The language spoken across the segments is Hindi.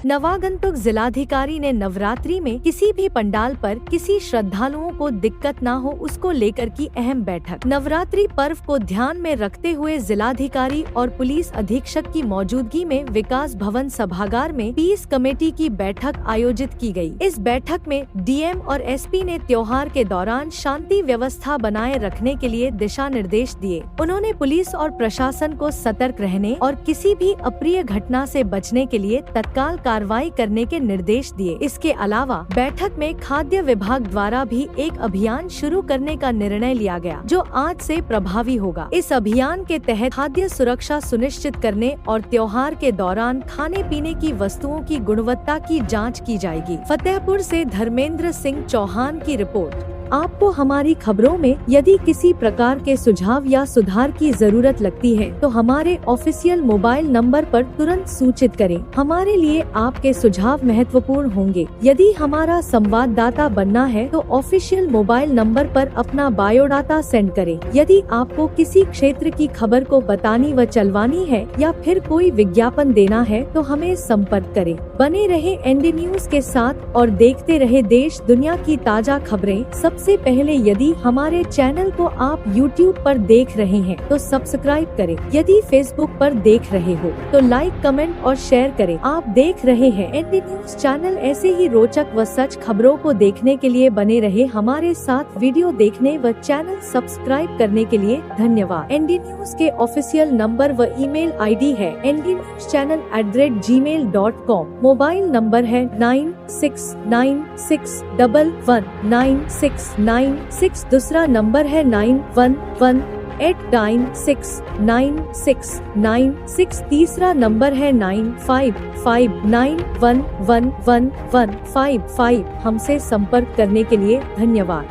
नवागंतुक जिलाधिकारी ने नवरात्रि में किसी भी पंडाल पर किसी श्रद्धालुओं को दिक्कत न हो उसको लेकर की अहम बैठक। नवरात्रि पर्व को ध्यान में रखते हुए जिलाधिकारी और पुलिस अधीक्षक की मौजूदगी में विकास भवन सभागार में पीस कमेटी की बैठक आयोजित की गई। इस बैठक में डीएम और एसपी ने त्योहार के दौरान शांति व्यवस्था बनाए रखने के लिए दिशा निर्देश दिए। उन्होंने पुलिस और प्रशासन को सतर्क रहने और किसी भी अप्रिय घटना से बचने के लिए तत्काल कार्रवाई करने के निर्देश दिए। इसके अलावा बैठक में खाद्य विभाग द्वारा भी एक अभियान शुरू करने का निर्णय लिया गया, जो आज से प्रभावी होगा। इस अभियान के तहत खाद्य सुरक्षा सुनिश्चित करने और त्योहार के दौरान खाने पीने की वस्तुओं की गुणवत्ता की जांच की जाएगी। फतेहपुर से धर्मेंद्र सिंह चौहान की रिपोर्ट। आपको हमारी खबरों में यदि किसी प्रकार के सुझाव या सुधार की जरूरत लगती है तो हमारे ऑफिशियल मोबाइल नंबर पर तुरंत सूचित करें। हमारे लिए आपके सुझाव महत्वपूर्ण होंगे। यदि हमारा संवाददाता बनना है तो ऑफिशियल मोबाइल नंबर पर अपना बायोडाटा सेंड करें। यदि आपको किसी क्षेत्र की खबर को बतानी व चलवानी है या फिर कोई विज्ञापन देना है तो हमें संपर्क करें। बने रहे एनडी न्यूज के साथ और देखते रहे देश दुनिया की ताज़ा खबरें सबसे पहले। यदि हमारे चैनल को आप YouTube पर देख रहे हैं तो सब्सक्राइब करें। यदि Facebook पर देख रहे हो तो लाइक, कमेंट और शेयर करें। आप देख रहे हैं एनडी न्यूज चैनल। ऐसे ही रोचक व सच खबरों को देखने के लिए बने रहे हमारे साथ। वीडियो देखने व चैनल सब्सक्राइब करने के लिए धन्यवाद। एनडी न्यूज के ऑफिशियल नंबर व ईमेल आईडी है ndnewschannel@gmail.com। मोबाइल नंबर है 9696119696। दूसरा नंबर है 9118969696। तीसरा नंबर है 9559111155। हमसे संपर्क करने के लिए धन्यवाद।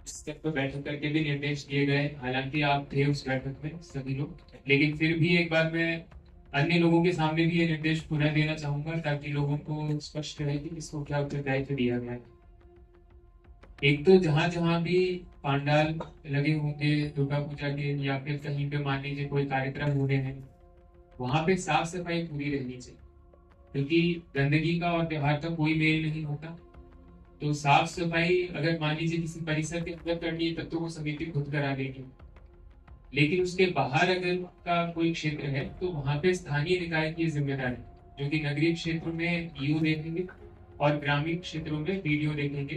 स्तर पर बैठक करके भी निर्देश दिए गए, हालांकि आप थे उस बैठक में सभी लोग, लेकिन फिर भी एक बार मैं अन्य लोगों के सामने भी ये निर्देश पुनः देना चाहूंगा ताकि लोगों को स्पष्ट रहे कि इसको क्या उत्तरदायित्व दिया गया है। एक तो जहां जहां भी पंडाल लगे होंगे दुर्गा पूजा के या फिर कहीं पे मान लीजिए कोई कार्यक्रम होने हैं, वहां पे साफ सफाई पूरी रहनी चाहिए, क्योंकि गंदगी का और त्योहार का कोई मेल नहीं होता। तो साफ सफाई अगर मान लीजिए किसी परिसर के अंदर करनी है तब तो वो समिति खुद करा देगी, लेकिन उसके बाहर अगर का कोई क्षेत्र है तो वहां पे स्थानीय निकाय की जिम्मेदारी, जो कि नगरीय क्षेत्र में ईओ देखेंगे और ग्रामीण क्षेत्रों में वीडियो देखेंगे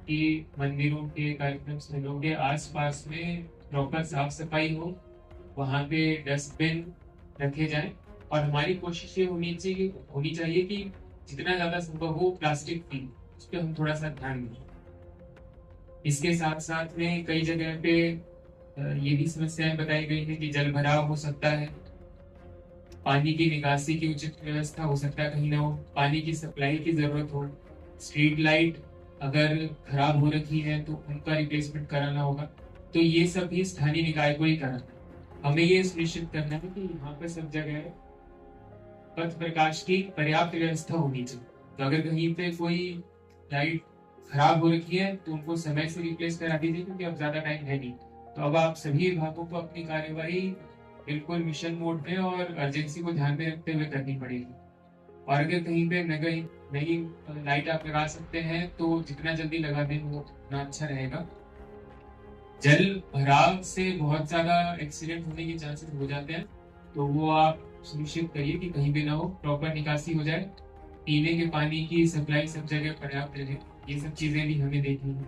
कि मंदिरों के कार्यक्रम स्थलों के आसपास में प्रॉपर साफ सफाई हो, वहां पे डस्टबिन रखे जाएं। और हमारी कोशिश ये होनी चाहिए कि जितना ज्यादा संभव हो प्लास्टिक फ्री, उस पर हम थोड़ा सा ध्यान दें। इसके साथ साथ में कई जगह पे ये भी समस्याएं बताई गई है कि जल भराव हो सकता है, पानी की निकासी की उचित व्यवस्था हो सकता है, कहीं ना हो पानी की सप्लाई की जरूरत हो, स्ट्रीट लाइट अगर खराब हो रखी है तो उनका रिप्लेसमेंट कराना होगा। तो ये सब भी स्थानीय निकाय को ही करना। हमें ये सुनिश्चित करना है कि यहाँ पर सब जगह पथ प्रकाश की पर्याप्त व्यवस्था होनी चाहिए। तो अगर कहीं पे कोई लाइट खराब हो रखी है तो उनको समय से रिप्लेस करा दीजिए, क्योंकि अब ज्यादा टाइम है नहीं। तो अब आप सभी विभागों को अपनी कार्यवाही बिल्कुल मिशन मोड में और अर्जेंसी को ध्यान में रखते हुए करनी पड़ेगी। और अगर कहीं पे नई लाइट आप लगा सकते हैं तो जितना जल्दी लगा दें वो उतना अच्छा रहेगा। जल भराव से बहुत ज्यादा एक्सीडेंट होने के चांसेस हो जाते हैं, तो वो आप सुनिश्चित करिए कि कहीं भी ना हो, प्रॉपर निकासी हो जाए, पीने के पानी की सप्लाई सब जगह पर्याप्त रहे। ये सब चीजें भी हमें देखनी है।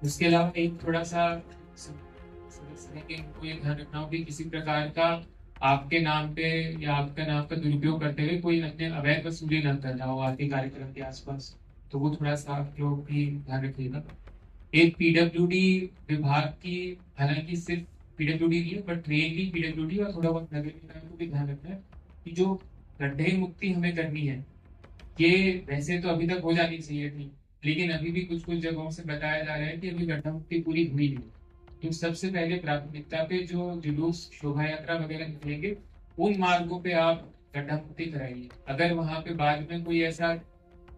उसके अलावा एक थोड़ा सा इनको ये ध्यान रखना हो कि किसी प्रकार का आपके नाम पे या आपका नाम का दुरुपयोग करते हुए कोई अन्य अवैध वसूली न कर रहा हो आपके कार्यक्रम के आसपास, तो वो थोड़ा सा आप लोग भी ध्यान रखिएगा। एक पीडब्ल्यूडी विभाग की, हालांकि सिर्फ पीडब्ल्यूडी नहीं है बट मेनली पीडब्ल्यूडी और थोड़ा बहुत नगर निकाय को भी ध्यान रखना है कि जो गड्ढे मुक्ति हमें करनी है, ये वैसे तो अभी तक हो जानी चाहिए थी, लेकिन अभी भी कुछ कुछ जगहों से बताया जा रहा है कि अभी गड्ढा मुक्ति पूरी हुई नहीं। तो सबसे पहले प्राथमिकता पे जो जुलूस शोभा यात्रा वगैरह निकलेंगे उन मार्गों पे आप गड्ढा मुक्ति कराइए। अगर वहां पे बाद में कोई ऐसा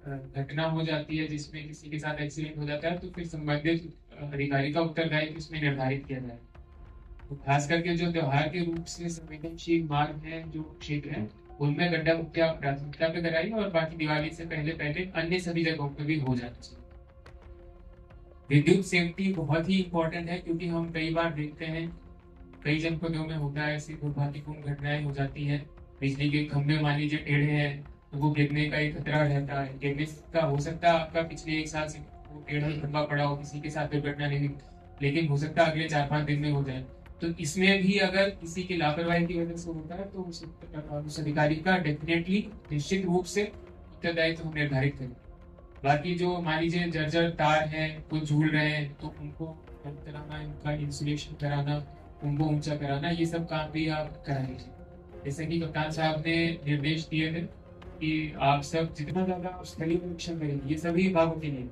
घटना हो जाती है जिसमें किसी के साथ एक्सीडेंट हो जाता है तो फिर संबंधित अधिकारी का उत्तरदायित्व इसमें निर्धारित किया जाए। तो खास करके जो त्योहार के रूप से संवेदनशील मार्ग है, जो क्षेत्र है, उनमें गड्ढा मुक्ति आप प्राथमिकता पे कराइए और बाकी दिवाली से पहले पहले अन्य सभी जगहों पे भी हो जाना चाहिए। विद्युत सेफ्टी बहुत ही इंपॉर्टेंट है, क्योंकि हम कई बार देखते हैं कई जनपदों में होता है, ऐसी दुर्भाग्यपूर्ण घटनाएं हो जाती हैं। बिजली के खंभे मान लीजिए टेढ़े हैं तो वो गिरने का एक खतरा रहता है। गिरने का हो सकता है आपका पिछले 1 साल से वो टेढ़ा खंभा पड़ा हो, किसी के साथ दुर्घटना नहीं हुई, लेकिन हो सकता है अगले 4-5 दिन में हो जाए। तो इसमें भी अगर किसी की लापरवाही की वजह से होता है तो उस अधिकारी का डेफिनेटली निश्चित रूप से उत्तरदायित्व हम निर्धारित करें। बाकी जो मान लीजिए जर्जर तार हैं वो झूल रहे हैं तो उनको बंद कराना, इनका इंसुलेशन कराना, उनको ऊंचा कराना, ये सब काम भी आप करा लीजिए। जैसे कि कप्तान साहब ने निर्देश दिए थे कि आप सब जितना ज्यादा आप स्थलीय निरीक्षण करेंगे, ये सभी विभागों के लिए,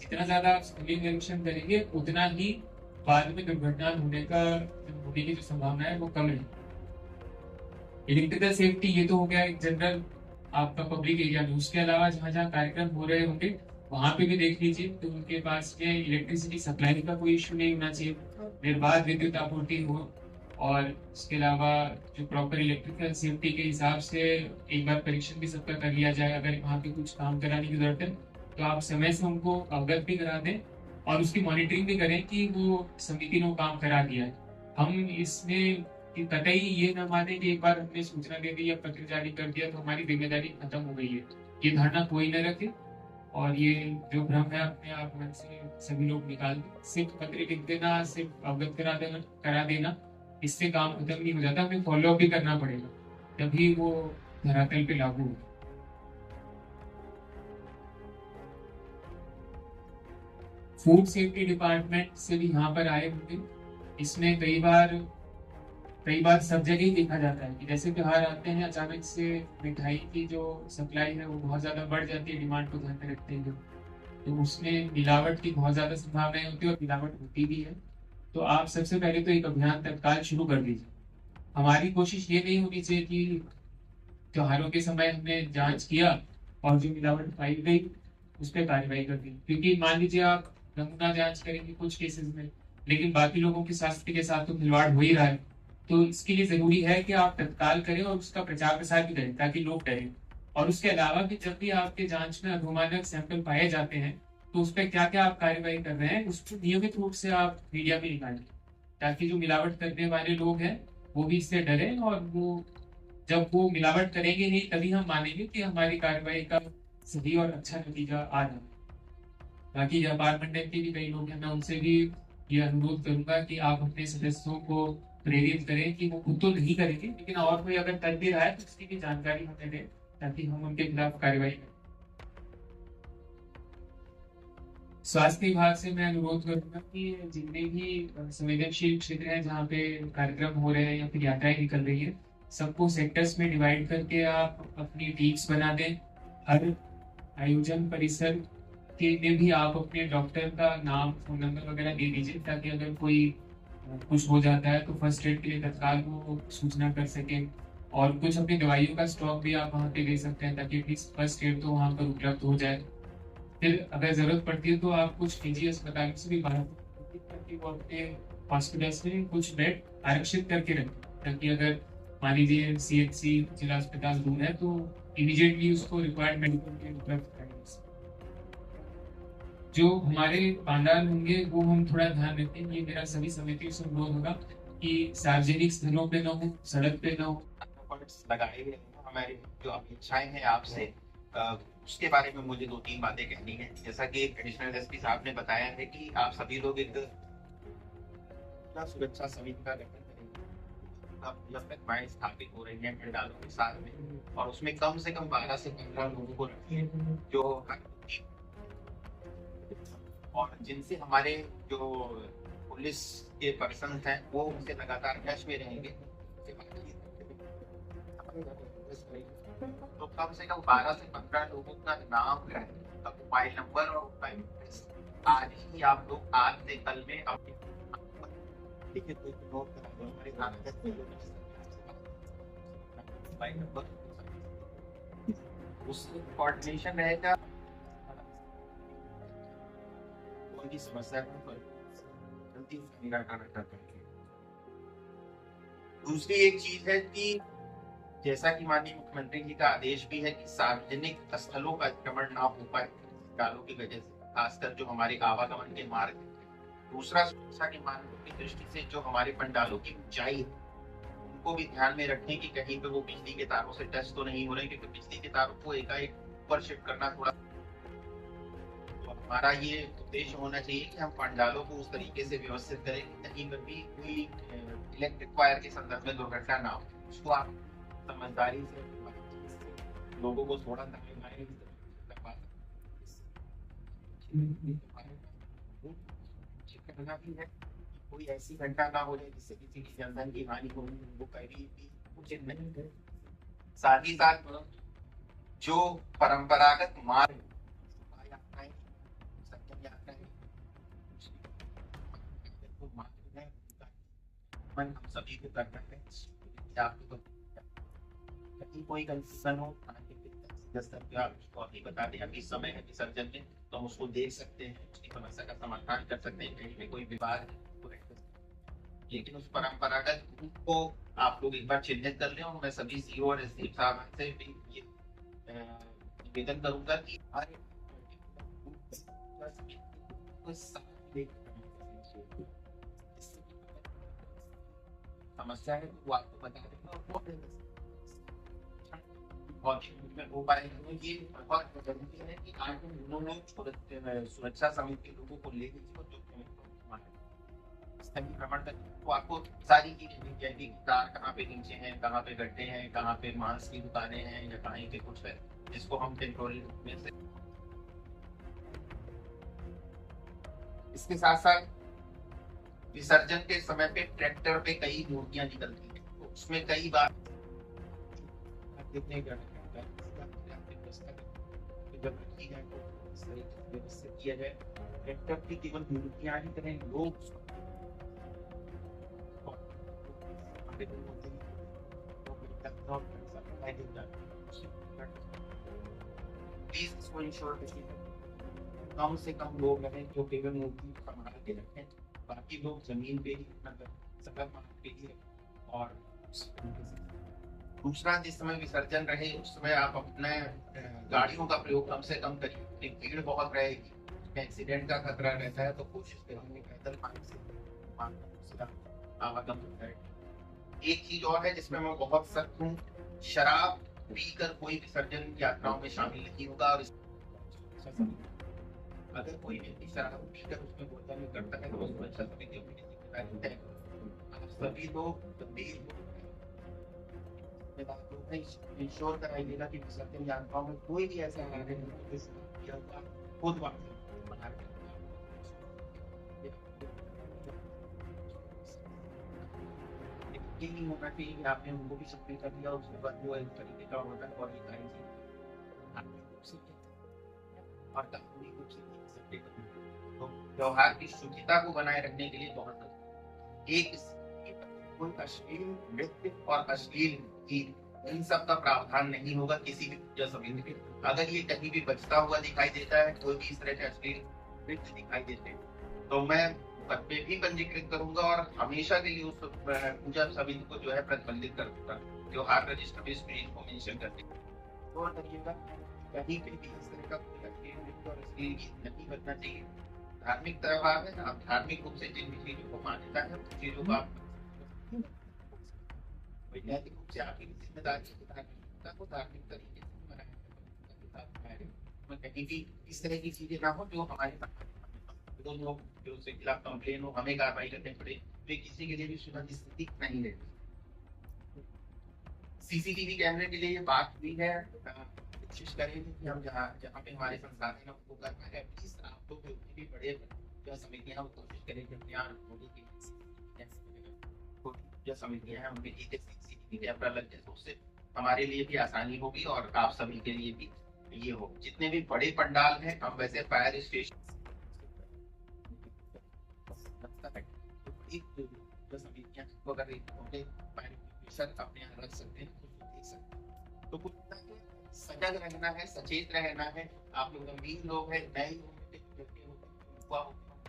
जितना ज्यादा आप स्थलीय निरीक्षण करेंगे उतना ही बाद में दुर्घटना होने की जो संभावना है वो कम है। इलेक्ट्रिकल सेफ्टी ये तो हो गया एक जनरल आपका पब्लिक एरिया में। उसके अलावा जहाँ जहाँ कार्यक्रम हो रहे होंगे वहां पे भी देख लीजिए तो उनके पास में इलेक्ट्रिसिटी सप्लाई का कोई इश्यू नहीं होना चाहिए, निर्बाध विद्युत आपूर्ति हो। और इसके अलावा जो प्रॉपर इलेक्ट्रिकल सेफ्टी के हिसाब से एक बार परीक्षण भी सबका कर लिया जाए। अगर वहाँ पे कुछ काम कराने की जरूरत है तो आप समय से उनको अवगत भी करा दें और उसकी मॉनिटरिंग भी करें कि वो समिति ने वो काम करा दिया है। हम इसमें कि कतई ये न माने कि एक बार हमने सूचना दे दी या पत्र जारी कर दिया तो हमारी जिम्मेदारी खत्म हो गई है। ये धारणा कोई न रखे और ये जो भ्रम है अपने आप मन से सभी लोग निकाल दें। सिर्फ पत्र लिख देना, सिर्फ अवगत करा देना, इससे काम खत्म नहीं हो जाता। हमें फॉलो अप भी करना पड़ेगा, तभी वो धरातल पे लागू होगा। फूड सेफ्टी डिपार्टमेंट से भी यहाँ पर आए होंगे। इसमें कई बार सब जगह ही देखा जाता है कि जैसे त्योहार आते हैं अचानक से मिठाई की जो सप्लाई है वो बहुत ज्यादा बढ़ जाती है, डिमांड को ध्यान में रखते हैं तो उसमें मिलावट की बहुत ज्यादा संभावनाएं होती है और मिलावट होती भी है। तो आप सबसे पहले तो एक अभियान तत्काल शुरू कर दीजिए। हमारी कोशिश ये नहीं होनी चाहिए कि त्योहारों के समय हमने जांच किया और जो मिलावट पाई गई उस पर कार्रवाई कर दी, क्योंकि मान लीजिए आप नमूना जांच करेंगे कुछ केसेस में, लेकिन बाकी लोगों के स्वास्थ्य के साथ तो खिलवाड़ हो ही रहा है। तो इसके लिए जरूरी है कि आप तत्काल करें और उसका प्रचार प्रसार भी करें ताकि लोग डरें। और उसके अलावा भी जब भी आपके जांच में अधोमानक सैंपल पाए जाते हैं तो उस पर क्या क्या आप कार्रवाई कर रहे हैं उसको नियमित रूप से आप मीडिया में निकालें, ताकि जो मिलावट करने वाले लोग हैं वो भी इससे डरें और वो जब वो मिलावट करेंगे नहीं तभी हम मानेंगे कि हमारी कार्रवाई का सही और अच्छा नतीजा आ रहा है। बाकी व्यापार मंडल के भी कई लोग हैं, मैं उनसे भी ये अनुरोध करूंगा कि आप अपने सदस्यों को प्रेरित करें कि वो खुद तो नहीं करेंगे लेकिन और कोई अगर कर भी रहा है तो उसकी भी जानकारी हमें दें ताकि हम उनके खिलाफ कार्रवाई करें। स्वास्थ्य विभाग से मैं अनुरोध करूंगा कि जितने भी संवेदनशील क्षेत्र हैं जहाँ पे कार्यक्रम हो रहे हैं या फिर यात्राएं निकल रही है, सबको सेक्टर्स में डिवाइड करके आप अपनी टीम्स बना दें। हर आयोजन परिसर के में भी आप अपने डॉक्टर का नाम, फोन नंबर वगैरह दे दीजिए ताकि अगर कोई कुछ हो जाता है तो फर्स्ट एड के लिए तत्काल वो सूचना कर सके। और कुछ अपनी दवाइयों का स्टॉक भी आप वहाँ पे दे सकते हैं ताकि एटलीस्ट फर्स्ट एड तो वहाँ पर उपलब्ध हो जाए। फिर अगर जरूरत पड़ती है तो आप कुछ निजी अस्पतालों से भी बाहर ताकि वो अपने हॉस्पिटल्स में कुछ बेड आरक्षित करके रखें ताकि अगर मान लीजिए CHC जिला अस्पताल दूर है तो इमीडिएटली उसको रिक्वायर्ड मेडिकल केयर उपलब्ध कराएं। जो हमारे पांडाल होंगे वो हम थोड़ा ध्यान रखें, ये मेरा सभी समितियों से अनुरोध होगा कि सार्वजनिक स्थलों पे ना हो, सड़क पे ना हो। लगाए हुए हमारी जो अपेक्षाएं हैं आपसे उसके बारे में मुझे 2-3 बातें कहनी है। जैसा कि एडिशनल एसपी साहब ने बताया है कि आप सभी लोग एक सुरक्षा समिति का गठन करेंगे, स्थापित हो रही है पंडालों के साथ में, और उसमें कम से कम 12 से 15 लोगों को रखें जो और जिनसे हमारे जो पुलिस के पर्सन हैं वो उनसे लगातार टच में रहेंगे। तो कम से कम 12 से 15 लोगों का नाम है, मोबाइल नंबर और आज ही आप लोग आज से कल में अपने मोबाइल नंबर उस कोऑर्डिनेशन रहेगा। कोई भी समस्या पर जल्दी निराकरण करके। दूसरी एक चीज है कि जैसा कि माननीय मुख्यमंत्री जी का आदेश भी है कि सार्वजनिक स्थलों का अतिक्रमण ना हो पाए पंडालों की वजह से, खासकर जो हमारे आवागमन के मार्ग हैं। दूसरा, सुरक्षा के मानकों की दृष्टि से जो हमारे पंडालों की ऊंचाई है उनको भी ध्यान में रखें कि कहीं पे वो बिजली के तारों से टच तो नहीं हो रहे, क्योंकि बिजली के तारों को एकाएक ऊपर शिफ्ट करना थोड़ा, तो हमारा ये उद्देश्य होना चाहिए कि हम पंडालों को उस तरीके से व्यवस्थित करें कि कहीं पर भी कोई इलेक्ट्रिक वायर के संदर्भ में दुर्घटना ना हो। उसको आप समझदारी से लोगों को थोड़ा करना भी है, कोई ऐसी घटना ना हो जाए जिससे किसी की जनधन की हानि हो, वो कभी भी उचित नहीं है। साथ ही साथ जो परंपरागत मार्ग यात्राएं, संगम यात्राएं, हम सभी को करना है। आपको कहीं कोई कंफ्यूजन हो, आप उसको अभी बता दें, अभी समय है विसर्जन में, तो हम उसको देख सकते हैं, उसकी समस्या का समाधान कर सकते हैं। कहीं में कोई विवाद है, लेकिन उस परंपरागत रूप को आप लोग एक बार चिन्हित कर लें। और मैं सभी सीओ और एसडीएम साहब से भी ये निवेदन करूंगा कि हर समस्या है तो वो आपको बता देंगे और हो पाएगा। तो ये बहुत जरूरी है कि आज हम दोनों लोग सुरक्षा समिति के लोगों को ले लीजिए, जो स्थलीय भ्रमण कर, तो आपको सारी चीजें दिख जाएगी कि तार कहाँ पे नीचे हैं, कहाँ पे गड्ढे हैं, कहाँ पे मांस की दुकानें हैं या कहीं पे कुछ है, जिसको हम टेम्पोररी रूप में से। इसके साथ साथ विसर्जन के समय पे ट्रैक्टर पे कई मूर्तियां निकलती हैं, तो उसमें कई बार कितने जब रखी है तो सही व्यवस्थित किया जाए। ट्रैक्टर की केवल मूर्तियां ही करें, लोग प्लीज इसको इंश्योर करिए कम से कम लोग रहें जो केवल मूर्ति संभाल के रखें, बाकी लोग जमीन पे ही सड़क पे ही रखें। और दूसरा, जिस समय विसर्जन रहे उस समय आप अपने गाड़ियों का प्रयोग कम से कम करिए। भीड़ बहुत रहेगी, एक्सीडेंट का खतरा रहता है, तो कोशिश करेंगे पैदल मार्ग से आवागमन करें। एक चीज और है जिसमें मैं बहुत सख्त हूँ, शराब पीकर कोई विसर्जन यात्राओं में शामिल नहीं होगा। और अगर कोई व्यक्ति शराब पीकर उसमें बोतल में करता है तो उसको अच्छा समिति अपनी जिम्मेदारी है। आप सभी लोग इंश्योर कराइएगा कि विसर्जन यात्राओं में कोई भी ऐसा खुद बना ये नहीं होना चाहिए कि आपने उनको भी सक्रिय कर दिया, उसके बाद वो एक तरीके का होता है और कानूनी रूप से तो त्योहार की शुचिता को बनाए रखने के लिए बहुत एक कोई अश्लील नृत्य और अश्लील गीत इन सब का प्रावधान नहीं होगा किसी भी पूजा समिति के। अगर ये कहीं भी बचता हुआ दिखाई देता है, कोई भी इस तरह के अश्लील नृत्य दिखाई देते हैं, तो मैं पे भी पंजीकृत करूंगा और हमेशा के लिए उस पूजा समिति को जो है प्रतिबंधित कर दूंगा। त्योहार रजिस्टर में इस चीज को मेंशन करके तो करिएगा कहीं पे भी इस तरह का कोई अश्लील नृत्य और अश्लील गीत नहीं बनना चाहिए। धार्मिक त्योहार है, आप धार्मिक रूप से जिन भी चीजों को मान्यता है उन चीजों को आप वैज्ञानिक रूप से आपकी जिम्मेदारी को धार्मिक तरीके से बनाए। कहीं भी इस तरह की चीजें ना हो जो हमारे दो लोग जो उसके खिलाफ कंप्लेन हो, हमें कार्रवाई करने पड़े, तो किसी के लिए भी सुरक्षित स्थिति नहीं रहती। सीसीटीवी कैमरे के लिए ये बात हुई है, कोशिश करेंगे कि हम जहाँ पे हमारे संसाधन है उनको करना है। प्लीज आप लोग भी बड़े जो समितियां वो कोशिश करें कि अपने यहाँ जो समितियां हैं उनके लिए सीसीटीवी कैमरा लग जाए, तो उससे हमारे लिए भी आसानी होगी और आप सभी के लिए भी ये हो। जितने भी बड़े पंडाल हैं, हम वैसे फायर स्टेशन अपने यहाँ रख सकते हैं, देख सकते हैं। तो कुछ सजग रहना है, सचेत रहना है। आप लोग गंभीर लोग हैं, नए लोग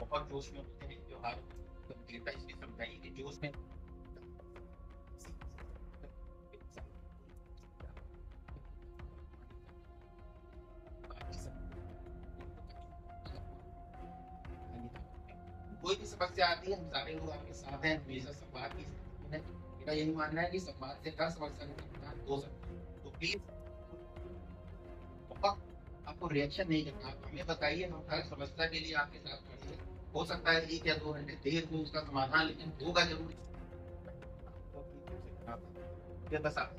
बहुत जोश में होते हैं, त्योहार गंभीरता इसलिए समझाइए कि जोश में कोई भी समस्या आती है हम सारे लोग आपके साथ हैं, हमेशा संवाद की स्थिति में। मेरा यही मानना है कि संवाद से हर समस्या का समाधान हो सकता है। तो प्लीज बहुत आपको रिएक्शन नहीं करना, आप हमें बताइए, हम हर समस्या के लिए आपके साथ खड़े हैं। हो सकता है 1 या 2 घंटे देर हो उसका समाधान, लेकिन होगा जरूर। ये बस आप